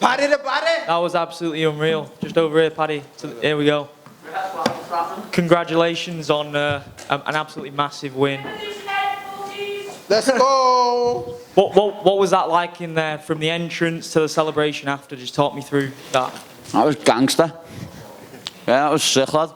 Paddy the Paddy. That was absolutely unreal. Just over here, Paddy. So, here we go. Congratulations on an absolutely massive win. Let's go. What was that like in there, from the entrance to the celebration after? Just talk me through that. That was gangster. Yeah, that was sick, lad.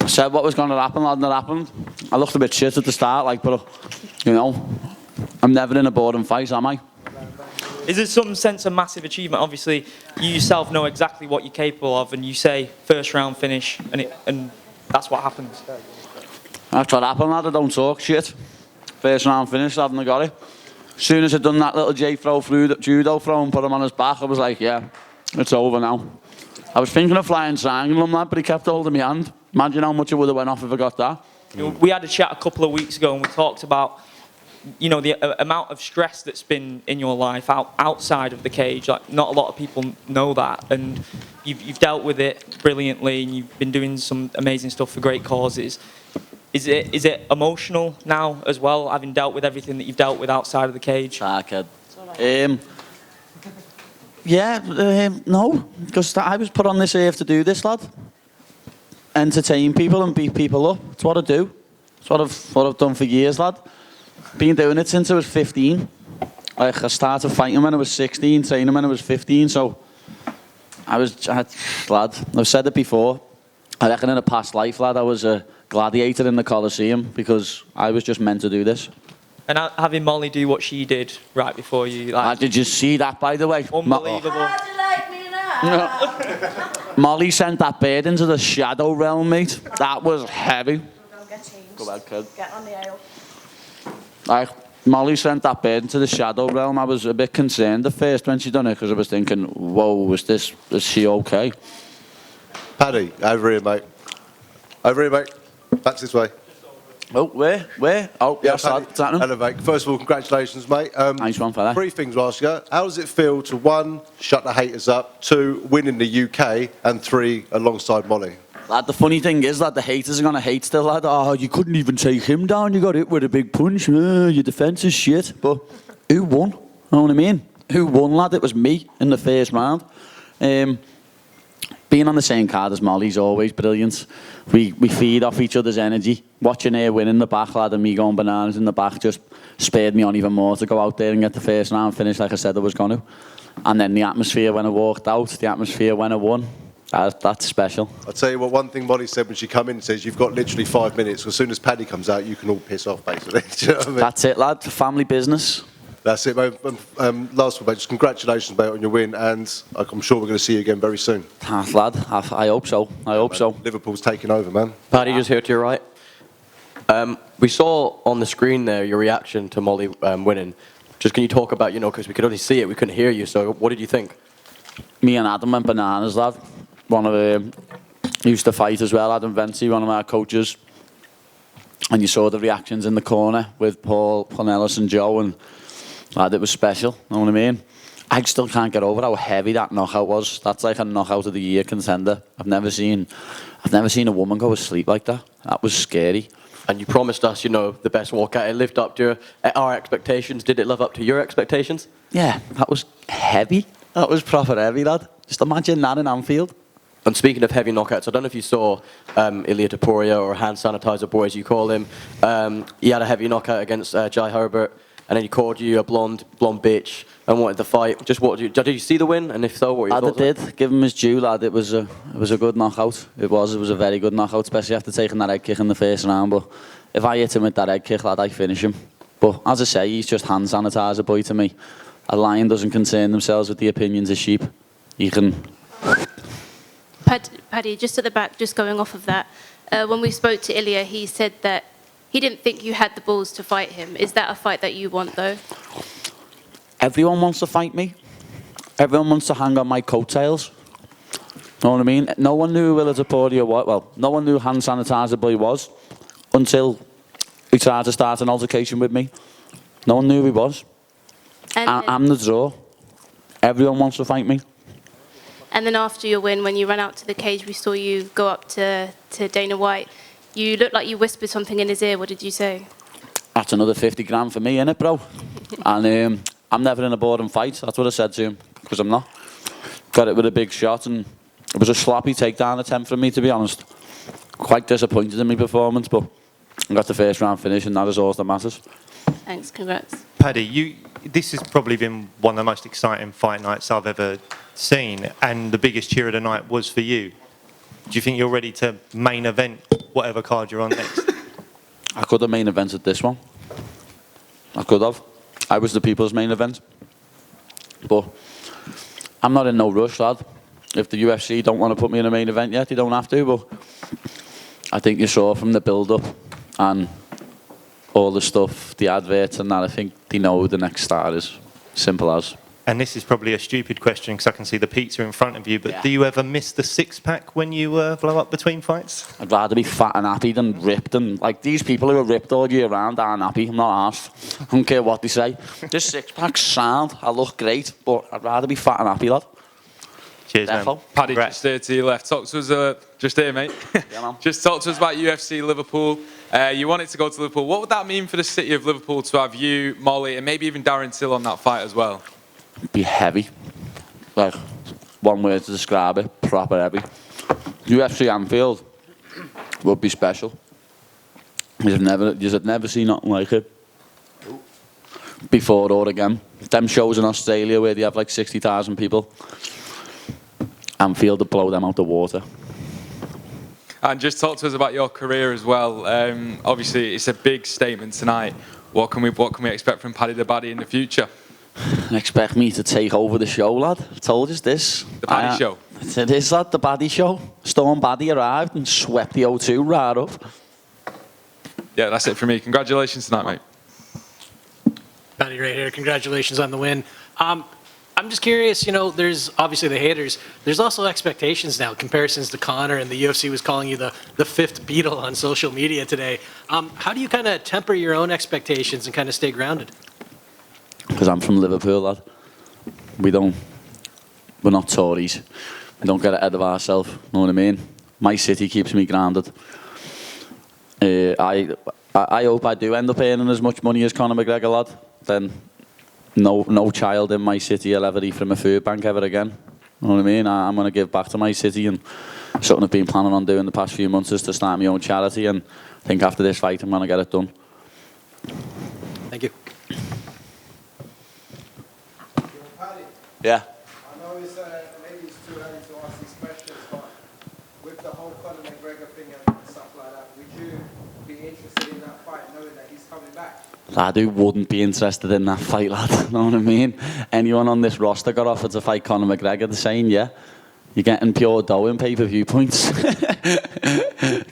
I said what was going to happen, lad, and it happened. I looked a bit shit at the start, like, but, you know, I'm never in a boring fight, am I? Is there some sense of massive achievement? Obviously, you yourself know exactly what you're capable of, and you say first round finish, and that's what happens. That's what happened, lad. I don't talk shit. First round finish, lad, and I got it. As soon as I'd done that little J throw through, that judo throw, and put him on his back, I was like, yeah, it's over now. I was thinking of flying triangle him, lad, but he kept holding my hand. Imagine how much it would have went off if I got that. We had a chat a couple of weeks ago, and we talked about, you know, the amount of stress that's been in your life outside of the cage. Like, not a lot of people know that, and you've dealt with it brilliantly, and you've been doing some amazing stuff for great causes. Is it emotional now as well, having dealt with everything that you've dealt with outside of the cage? Kid. No, because I was put on this earth to do this, lad. Entertain people and beat people up. It's what I do. It's what I've done for years, lad. Been doing it since I was 15. Like, I started fighting when I was 16, training when I was 15. So lad, I've said it before. I reckon in a past life, lad, I was a gladiator in the Colosseum because I was just meant to do this. And having Molly do what she did right before you, like, did you see that, by the way? Unbelievable. How do you like me now? Molly sent that bird into the shadow realm, mate. That was heavy. Get changed. Go back, kid. Get on the ale. Like, Molly sent that bird into the shadow realm. I was a bit concerned at first when she done it because I was thinking, whoa, is she okay? Paddy, over here, mate. Over here, mate. Back this way. Oh, where? Oh, yeah, Paddy. what's happening? Hello, mate. First of all, congratulations, mate. Nice one, fella. 3 things to ask you. How does it feel to, 1, shut the haters up, 2, win in the UK, and 3, alongside Molly? Lad, the funny thing is, lad, the haters are going to hate still, lad. Oh, you couldn't even take him down. You got hit with a big punch. Your defence is shit. But who won? You know what I mean? Who won, lad? It was me in the first round. Being on the same card as Molly's always brilliant. We feed off each other's energy. Watching her win in the back, lad, and me going bananas in the back just spurred me on even more to go out there and get the first round finish like I said I was going to. And then the atmosphere when I walked out, the atmosphere when I won, that's special. I'll tell you what, one thing Molly said when she come in, says you've got literally 5 minutes. As soon as Paddy comes out, you can all piss off, basically. Do you know what I mean? That's it, lad. Family business. That's it, mate. Last one, mate. Just congratulations, mate, on your win, and I'm sure we're going to see you again very soon. Lad, I hope so. I hope so. Liverpool's taking over, man. Paddy, just here to your right. We saw on the screen there your reaction to Molly winning. Just can you talk about, because we could only see it, we couldn't hear you, so what did you think? Me and Adam went bananas, lad. One of them used to fight as well, Adam Venti, one of our coaches. And you saw the reactions in the corner with Paul, Ellis and Joe, and lad, it was special, you know what I mean? I still can't get over how heavy that knockout was. That's like a knockout of the year contender. I've never seen a woman go to sleep like that. That was scary. And you promised us, the best walkout. It lived up to our expectations. Did it live up to your expectations? Yeah, that was heavy. That was proper heavy, lad. Just imagine that in Anfield. And speaking of heavy knockouts, I don't know if you saw Ilia Topuria, or hand sanitizer boy as you call him. He had a heavy knockout against Jai Herbert, and then he called you a blonde bitch and wanted to fight. Just did you see the win? And if so, what were your thoughts? I did. Give him his due, lad. It was a good knockout. It was a very good knockout, especially after taking that head kick in the first round. But if I hit him with that head kick, lad, I finish him. But as I say, he's just hand sanitizer boy to me. A lion doesn't concern themselves with the opinions of sheep. You can. Paddy, just at the back, just going off of that, when we spoke to Ilia, he said that he didn't think you had the balls to fight him. Is that a fight that you want, though? Everyone wants to fight me. Everyone wants to hang on my coattails. Know what I mean? No one knew who Ilia Topuria was. Well, no one knew who hand sanitizer boy was until he tried to start an altercation with me. No one knew who he was. I'm the draw. Everyone wants to fight me. And then after your win, when you ran out to the cage, we saw you go up to Dana White. You looked like you whispered something in his ear. What did you say? That's another 50 grand for me, innit, bro? And I'm never in a boring fight. That's what I said to him, because I'm not. got it with a big shot, and it was a sloppy takedown attempt from me, to be honest. Quite disappointed in my performance, but I got the first round finish, and that is all that matters. Thanks, congrats. Paddy, this has probably been one of the most exciting fight nights I've ever seen, and the biggest cheer of the night was for you. Do you think you're ready to main event whatever card you're on next? I could have main evented this one. I could have. I was the people's main event. But I'm not in no rush, lad. If the UFC don't want to put me in a main event yet, they don't have to, but I think you saw from the build-up and all the stuff, the adverts and that, I think they know who the next star is. Simple as. And this is probably a stupid question because I can see the pizza in front of you, but do you ever miss the six-pack when you blow up between fights? I'd rather be fat and happy than ripped, and like these people who are ripped all year round aren't happy. I'm not arsed. I don't care what they say. This six-pack's sound, I look great, but I'd rather be fat and happy, lad. Cheers, man. Paddy, just there to your left. Talk to us, just here, mate. Yeah, man. Just talk to us about UFC Liverpool. You wanted to go to Liverpool. What would that mean for the city of Liverpool to have you, Molly, and maybe even Darren Till on that fight as well? Be heavy. Like, one word to describe it, proper heavy. UFC Anfield would be special. You've never seen nothing like it before or again. Them shows in Australia where they have like 60,000 people, Anfield would blow them out the water. And just talk to us about your career as well. Obviously, it's a big statement tonight. What can we expect from Paddy the Baddy in the future? Expect me to take over the show, lad. I told you this. The Paddy Show. It is, lad, the Paddy Show. Storm Paddy arrived and swept the O2 right up. Yeah, that's it for me. Congratulations tonight, mate. Paddy right here. Congratulations on the win. I'm just curious, you know, there's obviously the haters. There's also expectations now, comparisons to Conor, and the UFC was calling you the fifth Beatle on social media today. How do you kind of temper your own expectations and kind of stay grounded? Because I'm from Liverpool, lad. We're not Tories. We don't get ahead of ourselves, know what I mean? My city keeps me grounded. I hope I do end up earning as much money as Conor McGregor, lad. Then no child in my city will ever eat from a food bank ever again. Know what I mean? I'm going to give back to my city, and something I've been planning on doing the past few months is to start my own charity, and I think after this fight I'm going to get it done. Thank you. Yeah. I know maybe it's too early to ask these questions, but with the whole Conor McGregor thing and stuff like that, would you be interested in that fight knowing that he's coming back? Lad, who wouldn't be interested in that fight, lad? Know what I mean? Anyone on this roster got offered to fight Conor McGregor, the same, yeah? You're getting pure dough in pay-per-view points.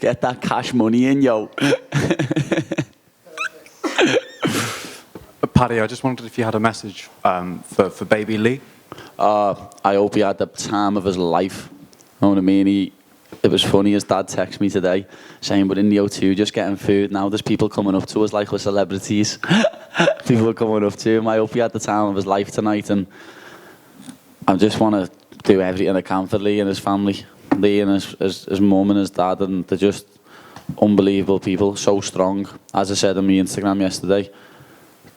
Get that cash money in, yo. Paddy, I just wondered if you had a message for baby Lee. I hope he had the time of his life. Know what I mean? It was funny, his dad texted me today saying we're in the O2 just getting food. Now there's people coming up to us like we're celebrities. People are coming up to him. I hope he had the time of his life tonight, and I just want to do everything I can for Lee and his family. Lee and his mum and his dad, and they're just unbelievable people, so strong. As I said on my Instagram yesterday,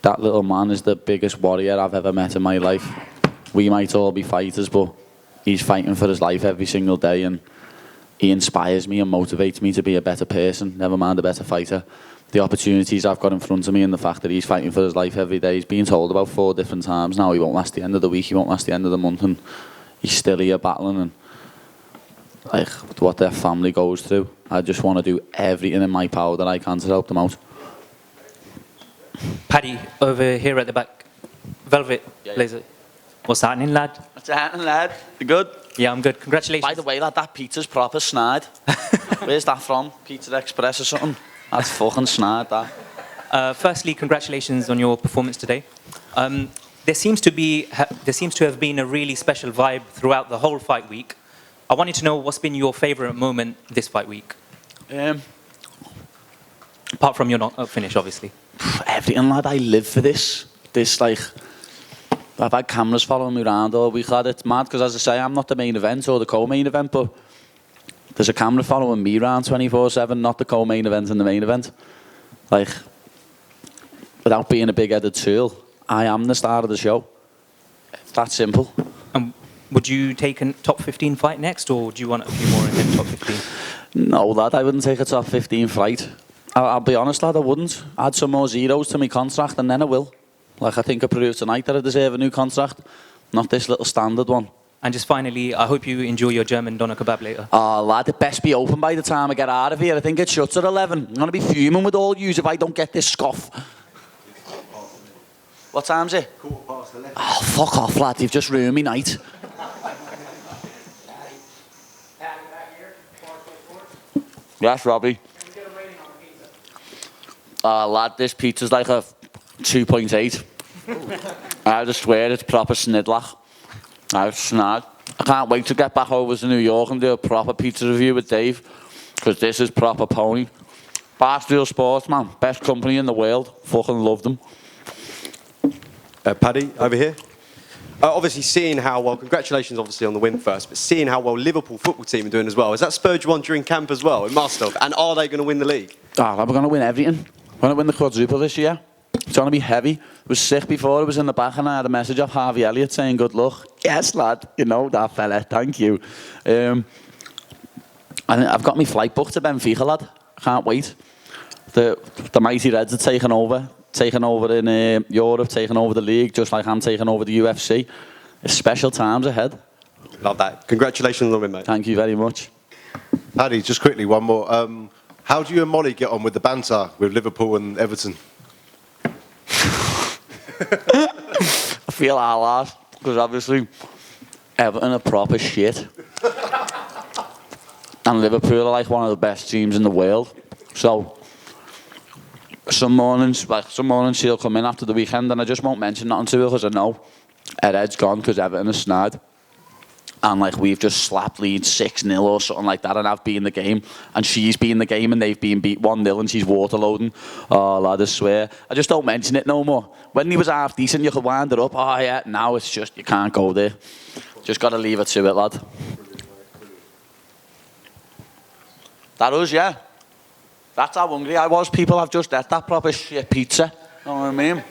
that little man is the biggest warrior I've ever met in my life. We might all be fighters, but he's fighting for his life every single day, and he inspires me and motivates me to be a better person, never mind a better fighter. The opportunities I've got in front of me and the fact that he's fighting for his life every day. He's been told about 4 different times now he won't last the end of the week, he won't last the end of the month, and he's still here battling, and like what their family goes through. I just want to do everything in my power that I can to help them out. Paddy, over here at the back. Velvet, blazer. What's happening, lad? What's happening, lad? You good? Yeah, I'm good. Congratulations. By the way, lad, that pizza's proper snide. Where's that from? Pizza Express or something? That's fucking snide, that. Firstly, congratulations on your performance today. There seems to have been a really special vibe throughout the whole fight week. I wanted to know what's been your favourite moment this fight week. Apart from your finish, obviously. Everything, lad. I live for this. Like, I've had cameras following me around all week, lad. It's mad, because as I say, I'm not the main event or the co-main event, but there's a camera following me around 24/7, not the co-main event and the main event. Like, without being a big-headed tool, I am the star of the show. It's that simple. would you take a top 15 fight next, or do you want a few more in the top 15? No, lad, I wouldn't take a top 15 fight. I'll be honest, lad, I wouldn't. Add some more zeros to my contract and then I will. Like, I think I proved tonight that I deserve a new contract, not this little standard one. And just finally, I hope you enjoy your German doner kebab later. Oh, lad, it best be open by the time I get out of here. I think it shuts at 11. I'm going to be fuming with all yous if I don't get this scoff. What time's it? 11:15. Oh, fuck off, lad. You've just ruined me night. Yes, Robbie. Lad, this pizza's like a 2.8. I just swear it's proper snidlach. I can't wait to get back over to New York and do a proper pizza review with Dave, because this is proper pony. Barstool Sports, man, best company in the world. Fucking love them. Paddy, over here. Obviously, seeing how well, congratulations obviously on the win first, but seeing how well Liverpool football team are doing as well, has that spurred you on during camp as well? It must have. And are they going to win the league? Oh, we're going to win everything. We're going to win the quadruple this year. It's going to be heavy. It was sick before, it was in the back, and I had a message off Harvey Elliott saying good luck. Yes, lad, you know that fella, thank you. And I've got my flight booked to Benfica, lad. I can't wait. The mighty Reds are taking over in Europe, taking over the league, just like I'm taking over the UFC. It's special times ahead. Love that. Congratulations on the win, mate. Thank you very much. Paddy, just quickly, one more. How do you and Molly get on with the banter with Liverpool and Everton? I feel our last, because obviously Everton are proper shit. And Liverpool are like one of the best teams in the world. So some mornings she'll come in after the weekend and I just won't mention nothing to her because I know her head's gone because Everton is snide. And like we've just slapped Leeds 6-0 or something like that, and I've been the game, and she's been the game, and they've been beat 1-0, and she's waterloading. Oh lad, I swear, I just don't mention it no more. When he was half decent, you could wind it up. Oh yeah, now it's just you can't go there. Just got to leave it to it, lad. That was, yeah. That's how hungry I was. People have just ate that proper shit pizza. You know what I mean?